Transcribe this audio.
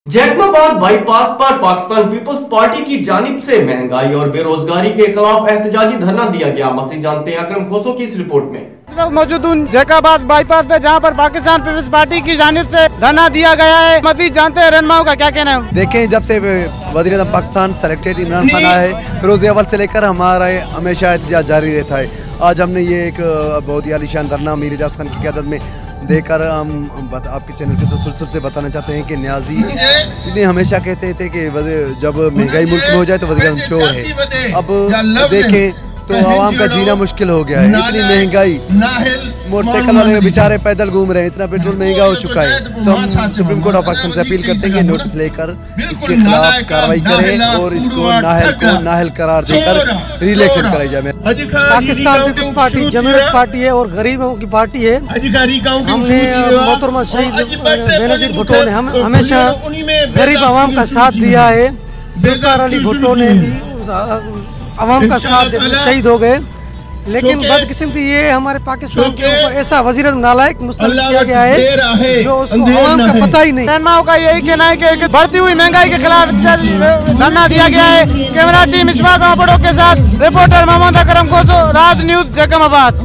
Jacobabad bypass पर Pakistan peoples party की जानिब से महंगाई और बेरोजगारी के खिलाफ एहतजाजी धरना दिया गया। मसीह जानते हैं अकरम खोसो की इस रिपोर्ट में। मौजूद हूँ जैकमाबाद बाईपास पे, जहाँ पर पाकिस्तान पीपल्स पार्टी की जानिब से धरना दिया गया है। मजीद जानते हैं रहनुमाओं का क्या कहना है। देखें, जब से वज़ीर-ए-आज़म पाकिस्तान सेलेक्टेड इमरान खान आया है, रोज़े अव्वल से लेकर हमारा हमेशा एहतजाज जारी रहता है। आज हमने ये एक बहुत ही आलीशान धरना मीर एजाज खान की क़यादत में देकर हम आपके चैनल के तसल्सल से बताना चाहते हैं कि न्याजी इन्हें हमेशा कहते थे कि जब महंगाई मुल्क में हो जाए तो वज़ीर-ए-आज़म चोर है। अब देखें तो आवाम का जीना मुश्किल हो गया है। इतनी महंगाई, मोटरसाइकिल वाले बेचारे पैदल घूम रहे हैं, इतना पेट्रोल महंगा हो चुका है। तो हम सुप्रीम कोर्ट ऑफ पाकिस्तान से अपील करते हैं कि नोटिस लेकर इसके खिलाफ कार्रवाई करें और इसको नाहल करार देकर री-इलेक्शन कराई जाए। पाकिस्तान पीपल्स पार्टी जमहूरियत पार्टी है और गरीबों की पार्टी है। हमने मोहतरमा शहीद बेनज़ीर भुट्टो ने हम हमेशा गरीब आवाम का साथ दिया है। जुल्फ़िकार अली भुट्टो ने भी आवाम का साथ देकर शहीद हो गए, लेकिन बदकिस्मती ये हमारे पाकिस्तान के ऊपर ऐसा वज़ीर-ए-आज़म नालायक मुस्तकिल किया गया है जो उसको आवाम का पता ही नहीं। रहनुमाओं का यही कहना है कि बढ़ती हुई महंगाई के खिलाफ धरना दिया गया है। कैमरा टीम इशफाक के साथ रिपोर्टर मोहम्मद अकरम खोसो, राज न्यूज़ जैकमाबाद।